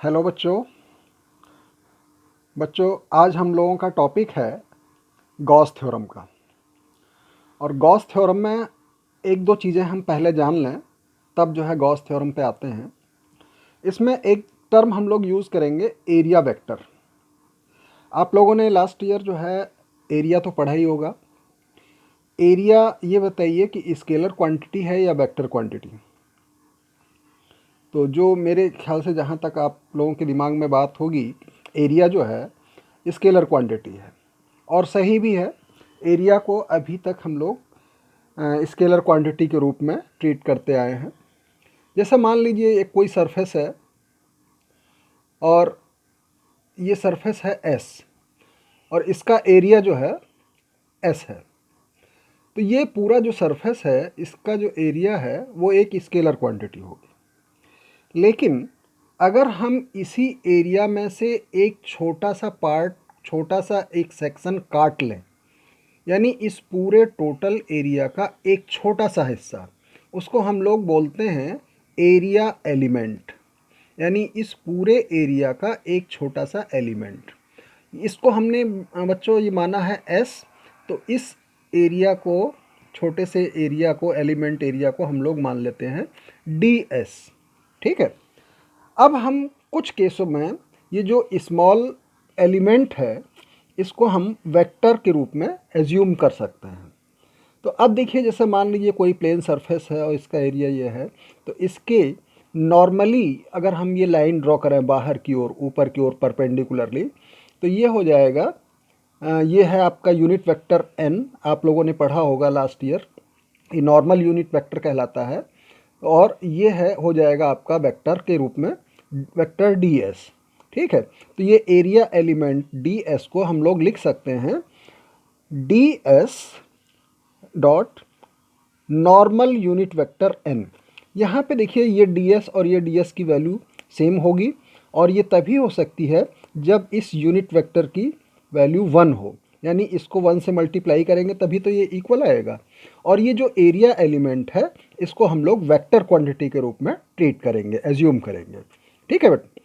Hello बच्चों आज हम लोगों का टॉपिक है गॉस थ्योरम का। और गॉस थ्योरम में एक दो चीज़ें हम पहले जान लें, तब जो है गॉस थ्योरम पे आते हैं। इसमें एक टर्म हम लोग यूज़ करेंगे, एरिया वेक्टर। आप लोगों ने लास्ट ईयर जो है एरिया तो पढ़ा ही होगा। एरिया ये बताइए कि स्केलर क्वांटिटी है या वेक्टर क्वांटिटी। तो जो मेरे ख्याल से जहाँ तक आप लोगों के दिमाग में बात होगी, एरिया जो है स्केलर क्वांटिटी है और सही भी है। एरिया को अभी तक हम लोग स्केलर क्वांटिटी के रूप में ट्रीट करते आए हैं। जैसे मान लीजिए एक कोई सरफेस है और ये सरफेस है एस और इसका एरिया जो है एस है। तो ये पूरा जो सरफेस है इसका जो एरिया है वो एक स्केलर क्वांटिटी होगी। लेकिन अगर हम इसी एरिया में से एक छोटा सा पार्ट, छोटा सा एक सेक्शन काट लें, यानी इस पूरे टोटल एरिया का एक छोटा सा हिस्सा, उसको हम लोग बोलते हैं एरिया एलिमेंट। यानी इस पूरे एरिया का एक छोटा सा एलिमेंट, इसको हमने बच्चों ये माना है एस। तो इस एरिया को, छोटे से एरिया को, एलिमेंट एरिया को हम लोग मान लेते हैं डी एस। ठीक है। अब हम कुछ केसों में ये जो स्मॉल एलिमेंट है इसको हम वेक्टर के रूप में एज्यूम कर सकते हैं। तो अब देखिए, जैसे मान लीजिए कोई प्लेन सरफेस है और इसका एरिया ये है, तो इसके नॉर्मली अगर हम ये लाइन ड्रॉ करें बाहर की ओर, ऊपर की ओर परपेंडिकुलरली, तो ये हो जाएगा, ये है आपका यूनिट वेक्टर एन। आप लोगों ने पढ़ा होगा लास्ट ईयर, ये नॉर्मल यूनिट वेक्टर कहलाता है। और ये है, हो जाएगा आपका वेक्टर के रूप में वेक्टर डी एस। ठीक है। तो ये एरिया एलिमेंट डी एस को हम लोग लिख सकते हैं D S dot normal unit vector N. यहाँ पे देखिए ये डी एस और ये डी एस की वैल्यू सेम होगी, और ये तभी हो सकती है जब इस यूनिट वेक्टर की वैल्यू 1 हो, यानी इसको 1 से मल्टीप्लाई करेंगे तभी तो ये इक्वल आएगा। और ये जो एरिया एलिमेंट है इसको हम लोग वेक्टर क्वांटिटी के रूप में ट्रीट करेंगे, एज्यूम करेंगे। ठीक है बेटा।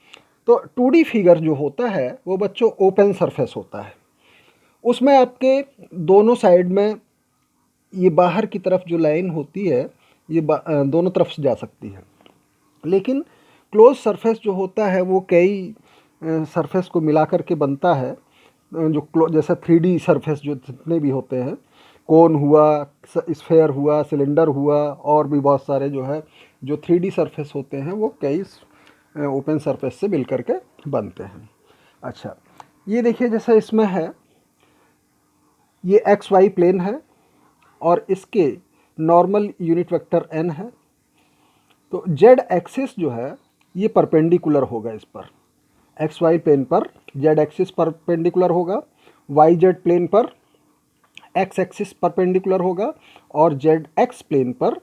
तो 2D फिगर जो होता है वो बच्चों ओपन सरफेस होता है। उसमें आपके दोनों साइड में ये बाहर की तरफ जो लाइन होती है ये दोनों तरफ से जा सकती है। लेकिन क्लोज सरफेस जो होता है वो कई सरफेस को मिला करके बनता है। जो जैसे 3D सरफेस जो जितने भी होते हैं, कोन हुआ, स्फेयर हुआ, सिलेंडर हुआ, और भी बहुत सारे जो है जो 3D सरफेस होते हैं वो कई ओपन सरफेस से मिल करके बनते हैं। अच्छा, ये देखिए जैसा इसमें है, ये एक्स वाई प्लेन है और इसके नॉर्मल यूनिट वेक्टर एन है। तो जेड एक्सिस जो है ये परपेंडिकुलर होगा इस पर, एक्स वाई प्लेन पर जेड एक्सिस परपेंडिकुलर होगा, वाई जेड प्लेन पर एक्स एक्सिस परपेंडिकुलर होगा, और जेड एक्स प्लेन पर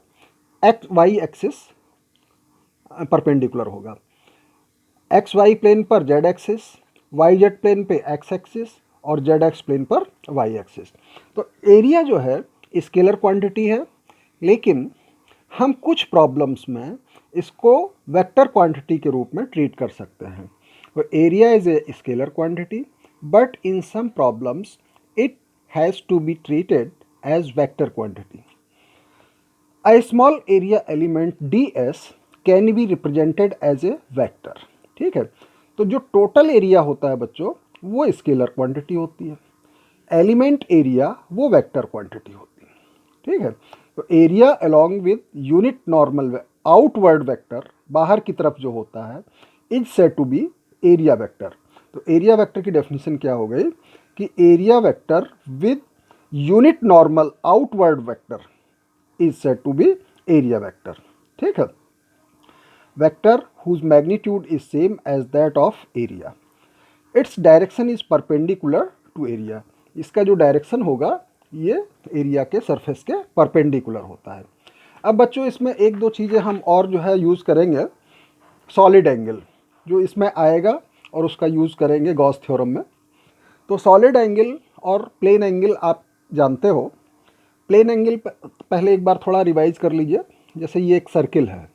एक्स वाई एक्सिस परपेंडिकुलर होगा। एक्स वाई प्लेन पर Z axis, Y Z plane पे एक्स एक्सिस, और जेड एक्स प्लेन पर वाई एक्सिस। तो एरिया जो है स्केलर क्वांटिटी है, लेकिन हम कुछ प्रॉब्लम्स में इसको वेक्टर क्वांटिटी के रूप में ट्रीट कर सकते हैं। तो area is a scalar quantity, but in some problems it has to be treated as vector quantity. A small area element ds can be represented as a vector। ठीक है। तो जो टोटल एरिया होता है बच्चों वो स्केलर क्वांटिटी होती है, एलिमेंट एरिया वो वेक्टर क्वांटिटी होती है। ठीक है। तो area along with unit normal outward vector, बाहर की तरफ जो होता है, is said to be area vector. तो एरिया वेक्टर की डेफिनेशन क्या हो गई कि area vector with unit normal outward vector is said to be area vector। ठीक है। Vector whose magnitude is same as that of area, its direction is perpendicular to area। इसका जो direction होगा ये एरिया के सरफेस के perpendicular होता है। अब बच्चों इसमें एक दो चीज़ें हम और जो है यूज़ करेंगे, सॉलिड एंगल जो इसमें आएगा और उसका यूज़ करेंगे गॉस थ्योरम में। तो सॉलिड एंगल और प्लेन एंगल आप जानते हो। प्लेन एंगल पहले एक बार थोड़ा रिवाइज कर लीजिए। जैसे ये एक सर्किल है,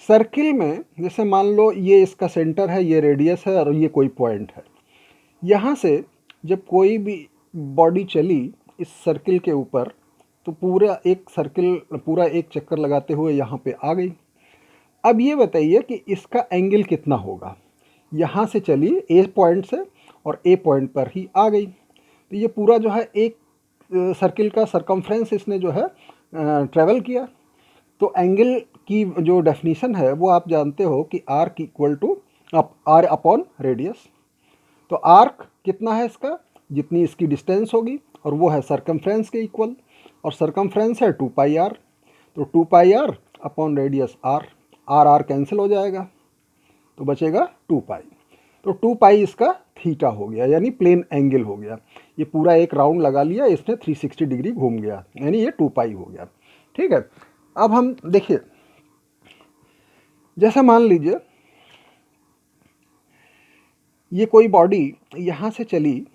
सर्किल में जैसे मान लो ये इसका सेंटर है, ये रेडियस है और ये कोई पॉइंट है। यहाँ से जब कोई भी बॉडी चली इस सर्किल के ऊपर तो पूरा एक सर्किल, पूरा एक चक्कर लगाते हुए यहाँ पे आ गई। अब ये बताइए कि इसका एंगल कितना होगा। यहाँ से चली ए पॉइंट से और ए पॉइंट पर ही आ गई, तो ये पूरा जो है एक सर्किल का सरकमफ्रेंस इसने जो है ट्रैवल किया। तो एंगल की जो डेफिनीशन है वो आप जानते हो कि arc equal to R upon radius. तो आर्क कितना है इसका, जितनी इसकी डिस्टेंस होगी, और वो है सरकमफ्रेंस के इक्वल, और सरकमफ्रेंस है 2 पाई आर। तो 2 pi R upon radius R, R R cancel हो जाएगा तो बचेगा 2 पाई। तो 2 पाई इसका थीटा हो गया, यानी प्लेन एंगल हो गया। ये पूरा एक राउंड लगा लिया, इसने 360 डिग्री घूम गया, यानी ये 2 पाई हो गया। ठीक है, अब हम देखिए, जैसा मान लीजिए ये कोई बॉडी यहाँ से चली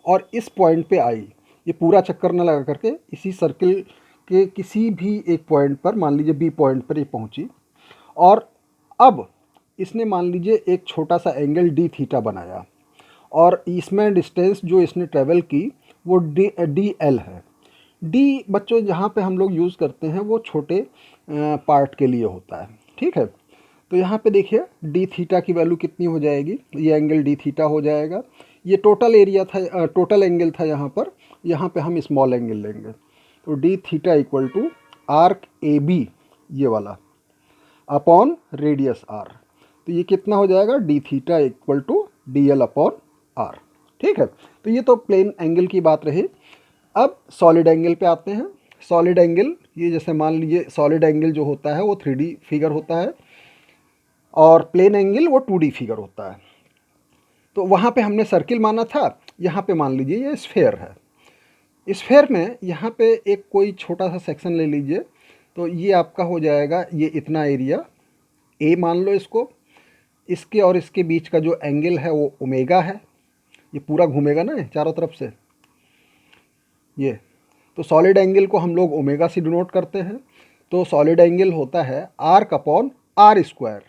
और इस पॉइंट पे आई, ये पूरा चक्कर न लगा करके इसी सर्किल के किसी भी एक पॉइंट पर, मान लीजिए बी पॉइंट पर ये पहुँची, और अब इसने मान लीजिए एक छोटा सा एंगल डी थीटा बनाया, और इसमें डिस्टेंस जो इसने ट्रेवल की वो डी एल है। डी बच्चों जहाँ पे हम लोग यूज़ करते हैं वो छोटे पार्ट के लिए होता है। ठीक है, तो यहाँ पे देखिए डी थीटा की वैल्यू कितनी हो जाएगी, ये एंगल डी थीटा हो जाएगा। ये टोटल एरिया था, टोटल एंगल था यहाँ पे हम स्मॉल एंगल लेंगे। तो d theta equal to arc A B ये वाला अपॉन रेडियस आर। तो ये कितना हो जाएगा, d theta equal to d L upon R. ठीक है, तो ये तो प्लेन एंगल की बात रही। अब सॉलिड एंगल पे आते हैं। सॉलिड एंगल, ये जैसे मान लीजिए सॉलिड एंगल जो होता है वो 3D फिगर होता है, और प्लेन एंगल वो 2D फिगर होता है। तो वहाँ पे हमने सर्किल माना था, यहाँ पे मान लीजिए ये स्फेयर है। स्फेयर में यहाँ पे एक कोई छोटा सा सेक्शन ले लीजिए, तो ये आपका हो जाएगा ये इतना एरिया ए मान लो इसको, इसके और इसके बीच का जो एंगल है वो ओमेगा है। ये पूरा घूमेगा ना चारों तरफ से ये, तो सॉलिड एंगल को हम लोग ओमेगा से डिनोट करते हैं। तो सॉलिड एंगल होता है आर्क अपॉन आर स्क्वायर।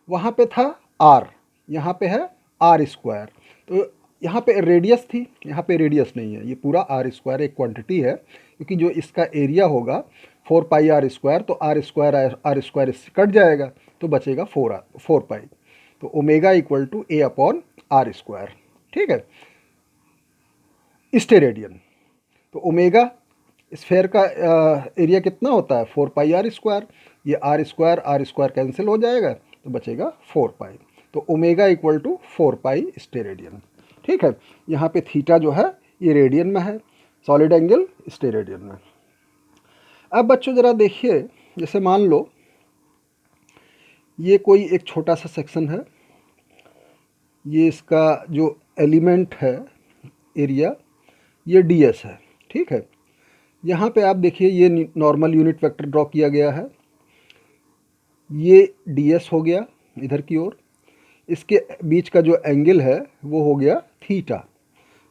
वहाँ पे था आर, यहाँ पे है आर स्क्वायर। तो यहाँ पे रेडियस थी, यहाँ पे रेडियस नहीं है, ये पूरा आर स्क्वायर एक क्वांटिटी है, क्योंकि जो इसका एरिया होगा 4 पाई आर स्क्वायर, तो आर स्क्वायर इससे कट जाएगा तो बचेगा 4 पाई। तो omega equal to A upon R square. ठीक है, स्टेरेडियन। तो ओमेगा स्फेयर का एरिया कितना होता है, 4 पाई आर स्क्वायर। ये आर स्क्वायर कैंसिल हो जाएगा तो बचेगा 4 पाई। तो omega equal to 4 pi steradian. ठीक है, यहाँ पे थीटा जो है ये रेडियन में है, सॉलिड एंगल स्टेरेडियन में। अब बच्चों ज़रा देखिए, जैसे मान लो ये कोई एक छोटा सा सेक्शन है, ये इसका जो एलिमेंट है एरिया ये ds है। ठीक है, यहाँ पे आप देखिए ये नॉर्मल यूनिट वेक्टर ड्रॉ किया गया है, ये ds हो गया इधर की ओर, इसके बीच का जो एंगल है वो हो गया थीटा।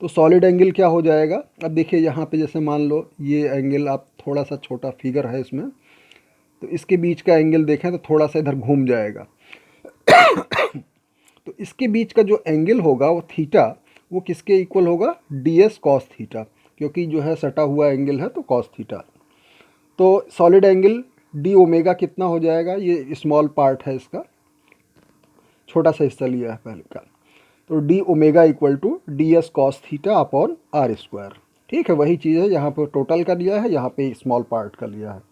तो सॉलिड एंगल क्या हो जाएगा, अब देखिए यहाँ पे जैसे मान लो ये एंगल, आप थोड़ा सा छोटा फिगर है इसमें, तो इसके बीच का एंगल देखें तो थोड़ा सा इधर घूम जाएगा। तो इसके बीच का जो एंगल होगा वो थीटा, वो किसके इक्वल होगा, ds कॉस थीटा, क्योंकि जो है सटा हुआ एंगल है तो कॉस थीटा। तो सॉलिड एंगल डी ओमेगा कितना हो जाएगा, ये स्मॉल पार्ट है इसका, छोटा सा हिस्सा लिया है पहले का। तो d omega equal to ds cos theta upon R square. ठीक है, वही चीज़ है, यहाँ पर टोटल का लिया है, यहाँ पे स्मॉल पार्ट का लिया है।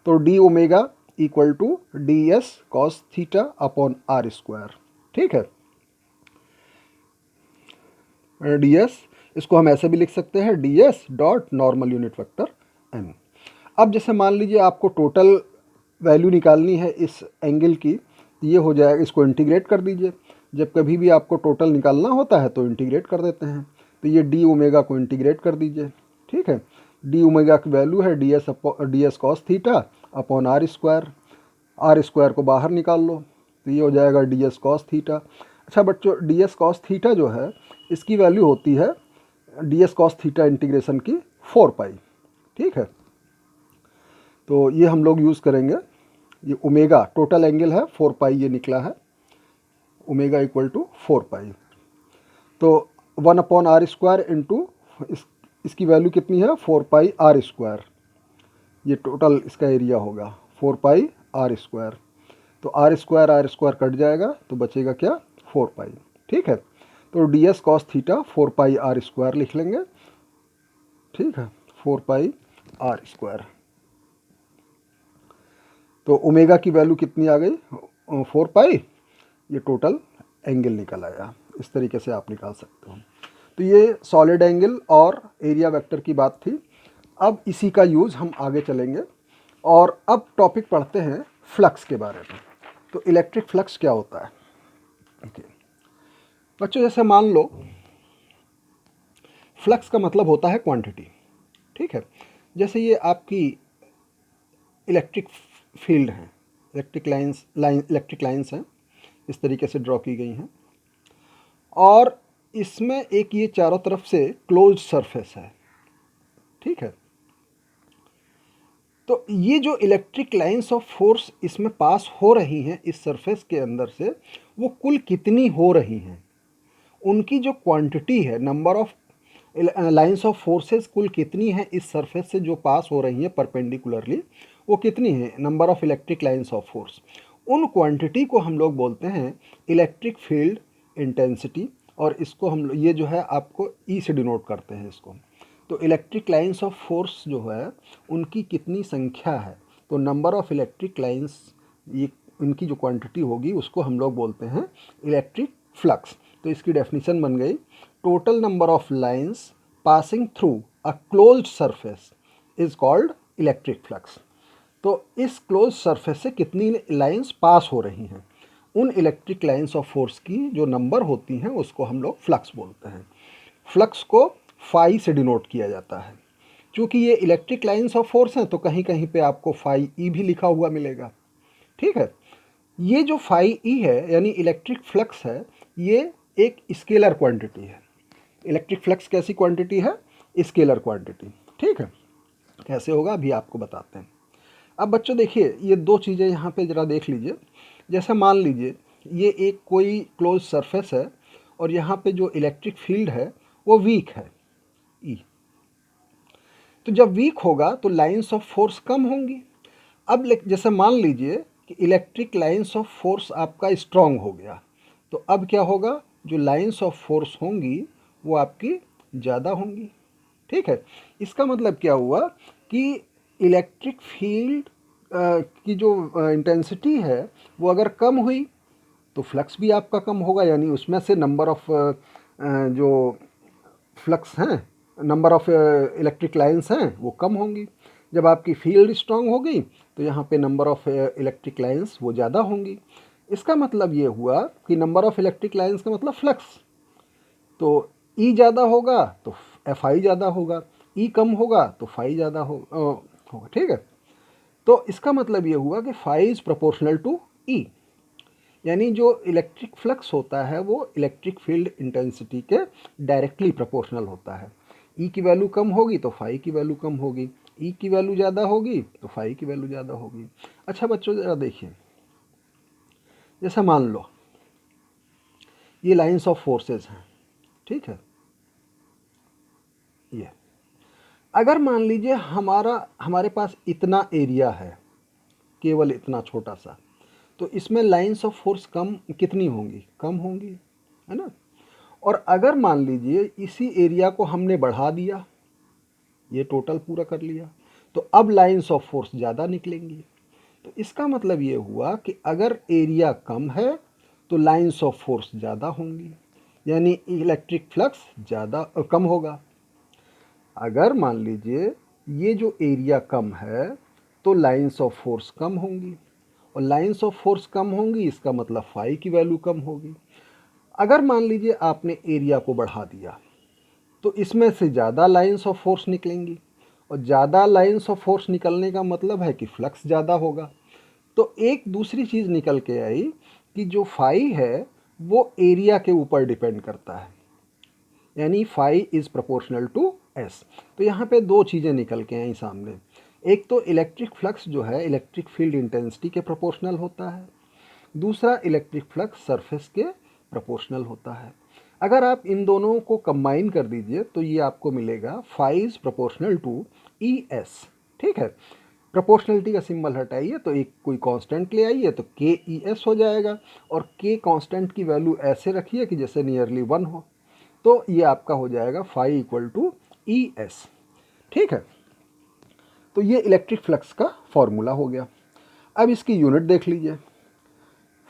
तो d omega equal to ds cos theta upon R square. ठीक है, ds इसको हम ऐसे भी लिख सकते हैं, ds dot normal unit vector m। अब जैसे मान लीजिए आपको टोटल वैल्यू निकालनी है इस एंगल की, ये हो जाएगा, इसको इंटीग्रेट कर दीजिए। जब कभी भी आपको टोटल निकालना होता है तो इंटीग्रेट कर देते हैं। तो ये डी ओमेगा को इंटीग्रेट कर दीजिए। ठीक है, डी ओमेगा की वैल्यू है ds cos theta upon R square को बाहर निकाल लो तो ये हो जाएगा ds कॉस थीटा। अच्छा बच्चों, ds कॉस थीटा जो है इसकी वैल्यू होती है ds कॉस थीटा इंटीग्रेशन की 4 पाई। ठीक है, तो ये हम लोग यूज़ करेंगे ये ओमेगा टोटल एंगल है 4 पाई ये निकला है, ओमेगा इक्वल टू 4 पाई। तो 1/r² इंटू इसकी वैल्यू कितनी है 4 पाई r², ये टोटल इसका एरिया होगा 4 पाई r²। तो r² कट जाएगा तो बचेगा क्या 4 पाई। ठीक है, तो ds cos थीटा 4 पाई r² लिख लेंगे। ठीक है, 4 पाई r²। तो ओमेगा की वैल्यू कितनी आ गई 4 पाई, ये टोटल एंगल निकल आया। इस तरीके से आप निकाल सकते हो। तो ये सॉलिड एंगल और एरिया वेक्टर की बात थी। अब इसी का यूज़ हम आगे चलेंगे और अब टॉपिक पढ़ते हैं फ्लक्स के बारे में। तो इलेक्ट्रिक फ्लक्स क्या होता है? ओके बच्चों, जैसे मान लो फ्लक्स का मतलब होता है क्वांटिटी। ठीक है, जैसे ये आपकी इलेक्ट्रिक फील्ड है, इलेक्ट्रिक लाइंस हैं, इस तरीके से ड्रॉ की गई हैं और इसमें एक ये चारों तरफ से क्लोज सरफेस है। ठीक है, तो ये जो इलेक्ट्रिक लाइंस ऑफ फोर्स इसमें पास हो रही हैं इस सरफेस के अंदर से, वो कुल कितनी हो रही हैं, उनकी जो क्वांटिटी है, number of lines of forces कुल कितनी है इस सरफेस से जो पास हो रही हैं परपेंडिकुलरली, वो कितनी है, number of electric lines of force, उन क्वांटिटी को हम लोग बोलते हैं इलेक्ट्रिक फील्ड इंटेंसिटी। और इसको हम ये जो है आपको ई से डिनोट करते हैं इसको। तो इलेक्ट्रिक लाइंस ऑफ फोर्स जो है उनकी कितनी संख्या है, तो नंबर ऑफ इलेक्ट्रिक लाइंस, ये इनकी जो क्वांटिटी होगी उसको हम लोग बोलते हैं इलेक्ट्रिक फ्लक्स। तो इसकी डेफिनेशन बन गई, total number of lines passing through a closed surface is called electric flux. तो इस क्लोज सरफेस से कितनी लाइंस पास हो रही हैं, उन इलेक्ट्रिक लाइंस ऑफ फोर्स की जो नंबर होती हैं उसको हम लोग फ्लक्स बोलते हैं। फ्लक्स को फाई से डिनोट किया जाता है। क्योंकि ये इलेक्ट्रिक लाइंस ऑफ फोर्स हैं तो कहीं कहीं पे आपको फाई ई भी लिखा हुआ मिलेगा। ठीक है, ये जो फाई ई है यानी इलेक्ट्रिक फ्लक्स है, ये एक स्केलर क्वांटिटी है। इलेक्ट्रिक फ्लक्स कैसी क्वांटिटी है, स्केलर क्वांटिटी। ठीक है, कैसे होगा अभी आपको बताते हैं। अब बच्चों देखिए, ये दो चीज़ें यहाँ पे ज़रा देख लीजिए। जैसे मान लीजिए ये एक कोई क्लोज सरफेस है और यहाँ पे जो इलेक्ट्रिक फील्ड है वो वीक है ई। तो जब वीक होगा तो लाइंस ऑफ फोर्स कम होंगी। अब जैसे मान लीजिए कि इलेक्ट्रिक लाइंस ऑफ फोर्स आपका स्ट्रांग हो गया, तो अब क्या होगा, जो लाइंस ऑफ फोर्स होंगी वो आपकी ज़्यादा होंगी। ठीक है, इसका मतलब क्या हुआ कि इलेक्ट्रिक फील्ड की जो इंटेंसिटी है वो अगर कम हुई तो फ्लक्स भी आपका कम होगा, यानी उसमें से नंबर ऑफ जो फ्लक्स हैं, नंबर ऑफ इलेक्ट्रिक लाइंस हैं वो कम होंगी। जब आपकी फील्ड स्ट्रांग हो गई तो यहाँ पे नंबर ऑफ इलेक्ट्रिक लाइंस वो ज़्यादा होंगी। इसका मतलब ये हुआ कि नंबर ऑफ इलेक्ट्रिक लाइंस का मतलब फ्लक्स, तो ई ज़्यादा होगा तो एफ आई ज़्यादा होगा, ई कम होगा तो फाई ज़्यादा होगा। ठीक है, तो इसका मतलब ये हुआ कि फाई इज़ प्रोपोर्शनल टू ई, यानी जो इलेक्ट्रिक फ्लक्स होता है वो इलेक्ट्रिक फील्ड इंटेंसिटी के डायरेक्टली प्रोपोर्शनल होता है। ई की वैल्यू कम होगी तो फाई की वैल्यू कम होगी, ई की वैल्यू ज़्यादा होगी तो फाई की वैल्यू ज़्यादा होगी। अच्छा बच्चों ज़रा देखिए, जैसे मान लो ये लाइंस ऑफ फोर्सेस हैं। ठीक है, ये अगर मान लीजिए हमारे पास इतना एरिया है, केवल इतना छोटा सा, तो इसमें लाइंस ऑफ फोर्स कम कितनी होंगी, कम होंगी, है ना। और अगर मान लीजिए इसी एरिया को हमने बढ़ा दिया, ये टोटल पूरा कर लिया, तो अब लाइंस ऑफ फोर्स ज़्यादा निकलेंगी। तो इसका मतलब ये हुआ कि अगर एरिया कम है तो लाइंस ऑफ फोर्स ज़्यादा होंगी, यानी इलेक्ट्रिक फ्लक्स ज़्यादा कम होगा। अगर मान लीजिए ये जो एरिया कम है तो लाइंस ऑफ फोर्स कम होंगी, और लाइंस ऑफ फोर्स कम होंगी इसका मतलब फाई की वैल्यू कम होगी। अगर मान लीजिए आपने एरिया को बढ़ा दिया तो इसमें से ज़्यादा लाइंस ऑफ फोर्स निकलेंगी, और ज़्यादा लाइंस ऑफ फोर्स निकलने का मतलब है कि फ्लक्स ज़्यादा होगा। तो एक दूसरी चीज़ निकल के आई कि जो फाई है वो एरिया के ऊपर डिपेंड करता है, यानी phi is proportional to S. तो यहाँ पे दो चीज़ें निकल के आई सामने, एक तो इलेक्ट्रिक फ्लक्स जो है इलेक्ट्रिक फील्ड इंटेंसिटी के प्रोपोर्शनल होता है, दूसरा इलेक्ट्रिक फ्लक्स सरफेस के प्रोपोर्शनल होता है। अगर आप इन दोनों को कंबाइन कर दीजिए तो ये आपको मिलेगा phi is proportional to E S. ठीक है, प्रोपोर्शनलिटी का सिंबल हटाइए तो एक कोई कांस्टेंट ले आइए तो के ई एस हो जाएगा, और के कांस्टेंट की वैल्यू ऐसे रखिए कि जैसे नियरली 1 हो, तो ये आपका हो जाएगा phi equal to E S. ठीक है, तो ये इलेक्ट्रिक फ्लक्स का फॉर्मूला हो गया। अब इसकी यूनिट देख लीजिए,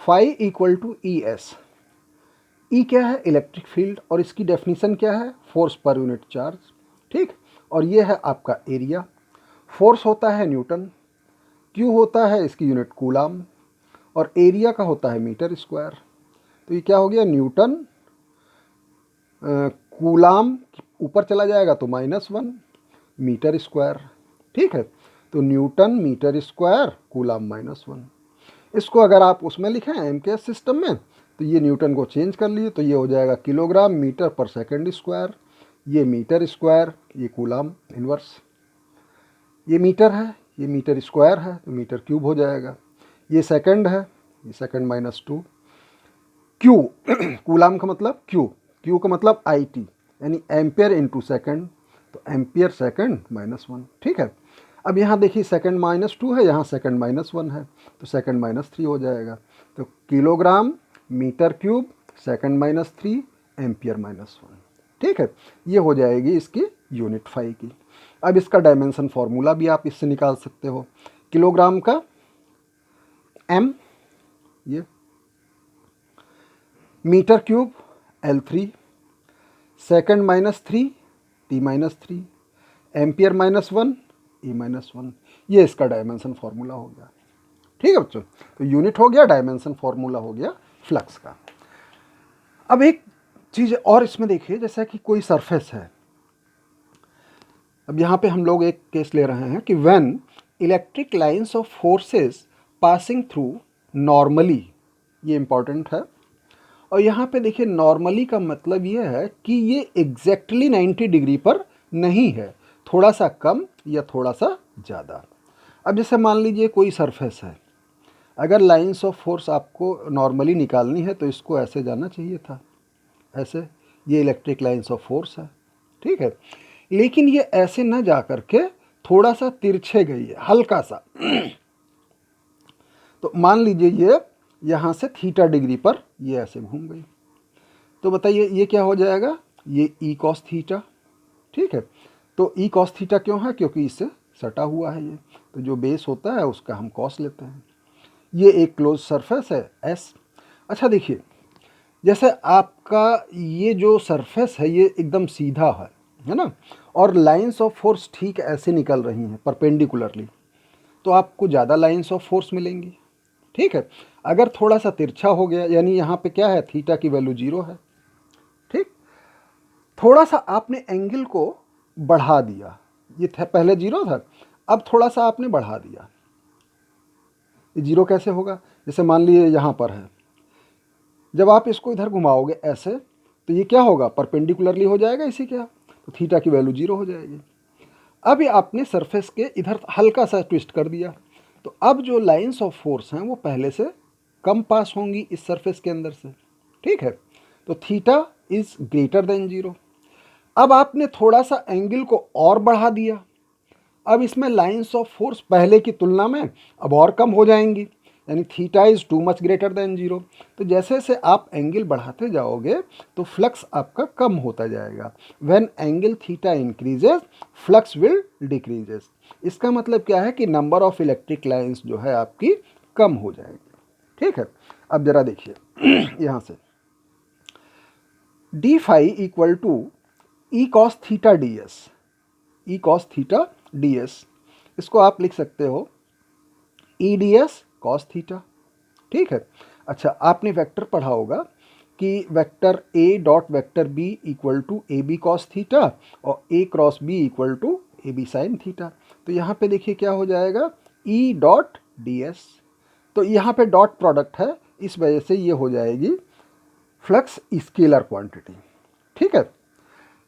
phi equal to E S. E क्या है? इलेक्ट्रिक फील्ड, और इसकी डेफिनेशन क्या है? Force per unit charge. ठीक, और ये है आपका एरिया। फोर्स होता है न्यूटन, क्यू होता है इसकी यूनिट कूलाम, और एरिया का होता है मीटर स्क्वायर। तो ये क्या हो गया? न्यूटन कूलाम ऊपर चला जाएगा तो -1 मीटर स्क्वायर। ठीक है, तो न्यूटन मीटर स्क्वायर कूलाम -1। इसको अगर आप उसमें लिखें एम के सिस्टम में तो ये न्यूटन को चेंज कर लिए तो ये हो जाएगा किलोग्राम मीटर पर सेकंड स्क्वायर। ये मीटर स्क्वायर, ये कूलाम इनवर्स। ये मीटर है, ये मीटर स्क्वायर है तो मीटर क्यूब हो जाएगा। ये सेकंड है, ये सेकंड -2। क्यू कूलाम का मतलब क्यू, क्यू का मतलब आई टी, यानी एम्पियर इंटू सेकेंड, तो एम्पियर सेकंड -1। ठीक है, अब यहाँ देखिए सेकंड -2 है, यहाँ सेकंड -1 है, तो सेकंड -3 हो जाएगा। तो kilogram metre cube second -3 ampere -1। ठीक है, ये हो जाएगी इसकी यूनिट फाई की। अब इसका डायमेंशन फॉर्मूला भी आप इससे निकाल सकते हो। किलोग्राम का एम, ये metre cube L3, second -3 T-3, ampere -1 E-1। ये इसका डायमेंशन फार्मूला हो गया। ठीक है बच्चों, तो यूनिट हो गया, डायमेंशन फार्मूला हो गया फ्लक्स का। अब एक चीज़ और इसमें देखिए, जैसा कि कोई सरफेस है। अब यहाँ पे हम लोग एक केस ले रहे हैं कि when electric lines of forces passing through normally, ये इंपॉर्टेंट है। और यहाँ पे देखिए नॉर्मली का मतलब ये है कि ये एग्जैक्टली 90 डिग्री पर नहीं है, थोड़ा सा कम या थोड़ा सा ज़्यादा। अब जैसे मान लीजिए कोई सरफेस है, अगर लाइंस ऑफ फोर्स आपको नॉर्मली निकालनी है तो इसको ऐसे जाना चाहिए था, ऐसे, ये इलेक्ट्रिक लाइंस ऑफ फोर्स है। ठीक है, लेकिन ये ऐसे न जा करके थोड़ा सा तिरछे गई है, हल्का सा। तो मान लीजिए ये यहाँ से थीटा डिग्री पर ये ऐसे घूम गई, तो बताइए ये क्या हो जाएगा? ये ई कॉस थीटा। ठीक है, तो ई कॉस थीटा क्यों है? क्योंकि इससे सटा हुआ है ये, तो जो बेस होता है उसका हम कॉस लेते हैं। ये एक क्लोज सरफेस है एस। अच्छा देखिए, जैसे आपका ये जो सरफेस है ये एकदम सीधा है ना, और लाइंस ऑफ फोर्स ठीक ऐसे निकल रही हैं परपेंडिकुलरली, तो आपको ज़्यादा लाइंस ऑफ फोर्स मिलेंगी। ठीक है, अगर थोड़ा सा तिरछा हो गया, यानी यहाँ पे क्या है? थीटा की वैल्यू 0 है। ठीक, थोड़ा सा आपने एंगल को बढ़ा दिया, ये पहले 0 था, अब थोड़ा सा आपने बढ़ा दिया, ये 0 कैसे होगा? जैसे मान लीजिए यहाँ पर है, जब आप इसको इधर घुमाओगे ऐसे तो ये क्या होगा? परपेंडिकुलरली हो जाएगा इसी के, तो थीटा की वैल्यू 0 हो जाएगी। अब आपने सरफेस के इधर हल्का सा ट्विस्ट कर दिया, तो अब जो लाइंस ऑफ फोर्स हैं वो पहले से कम पास होंगी इस सरफेस के अंदर से। ठीक है, तो थीटा इज ग्रेटर देन 0। अब आपने थोड़ा सा एंगल को और बढ़ा दिया, अब इसमें लाइंस ऑफ फोर्स पहले की तुलना में अब और कम हो जाएंगी, यानी theta is too much greater than 0। तो जैसे जैसे आप एंगल बढ़ाते जाओगे तो फ्लक्स आपका कम होता जाएगा। When angle theta increases flux will decreases. इसका मतलब क्या है कि नंबर ऑफ इलेक्ट्रिक लाइंस जो है आपकी कम हो जाएगी। ठीक है, अब जरा देखिए यहाँ से D phi equal to E cos theta D S, E cos theta D S, इसको आप लिख सकते हो E D S cos theta. ठीक है, अच्छा आपने वेक्टर पढ़ा होगा कि vector A dot vector B equal to A B cos theta और A cross B equal to A B sine theta. तो यहाँ पे देखिए क्या हो जाएगा? E dot D S. तो यहाँ पे डॉट प्रोडक्ट है, इस वजह से ये हो जाएगी फ्लक्स स्केलर क्वांटिटी। ठीक है,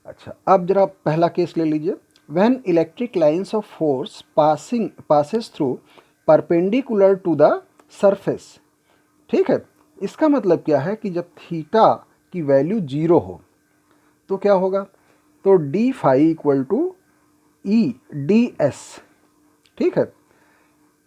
अच्छा अब जरा पहला केस ले लीजिए, when electric lines of force passes through perpendicular to the surface. ठीक है, इसका मतलब क्या है कि जब थीटा की वैल्यू 0 हो तो क्या होगा, तो d phi equal to E D S. ठीक है,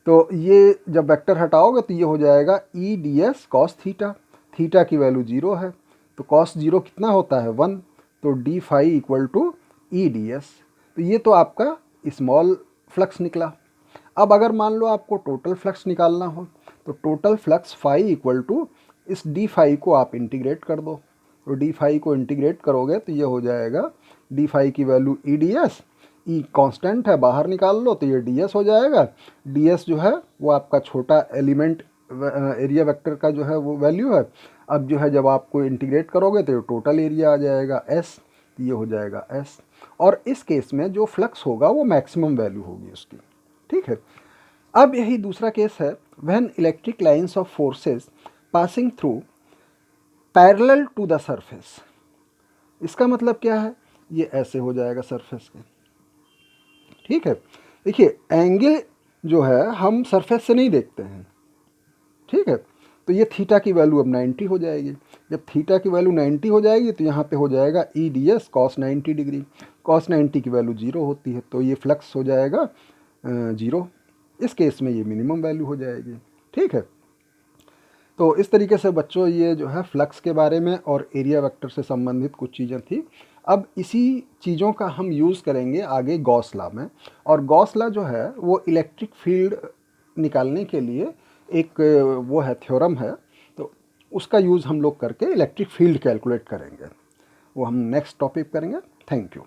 तो ये जब वेक्टर हटाओगे तो ये हो जाएगा E D S cos theta. Theta की वैल्यू 0 है तो कॉस 0 कितना होता है 1, तो d phi equal to E D S. तो ये तो आपका स्मॉल फ्लक्स निकला। अब अगर मान लो आपको टोटल फ्लक्स निकालना हो तो total flux phi equal to इस डी फाई को आप इंटीग्रेट कर दो। तो डी फाई को इंटीग्रेट करोगे तो ये हो जाएगा डी फाई की वैल्यू ई डी एस, ई कांस्टेंट है बाहर निकाल लो तो ये डी एस हो जाएगा। डी एस जो है वो आपका छोटा एलिमेंट एरिया वेक्टर का जो है वो वैल्यू है। अब जो है जब आपको इंटीग्रेट करोगे तो ये टोटल एरिया आ जाएगा एस, ये हो जाएगा एस। और इस केस में जो फ्लक्स होगा वो मैक्सिमम वैल्यू होगी उसकी। ठीक है, अब यही दूसरा केस है, when electric lines of forces passing through parallel to the surface. इसका मतलब क्या है, ये ऐसे हो जाएगा सरफेस के। ठीक है, देखिए एंगल जो है हम सरफेस से नहीं देखते हैं। ठीक है, तो ये थीटा की वैल्यू अब 90 हो जाएगी। जब थीटा की वैल्यू 90 हो जाएगी तो यहाँ पे हो जाएगा E D S cos 90 degree. Cos 90 की वैल्यू 0 होती है तो ये फ्लक्स हो जाएगा 0। इस केस में ये मिनिमम वैल्यू हो जाएगी। ठीक है, तो इस तरीके से बच्चों ये जो है फ्लक्स के बारे में और एरिया वेक्टर से संबंधित कुछ चीज़ें थी। अब इसी चीज़ों का हम यूज़ करेंगे आगे गॉस लॉ में। और गॉस लॉ जो है वो इलेक्ट्रिक फील्ड निकालने के लिए एक वो है थ्योरम है, तो उसका यूज़ हम लोग करके इलेक्ट्रिक फील्ड कैलकुलेट करेंगे। वो हम नेक्स्ट टॉपिक करेंगे। Thank you.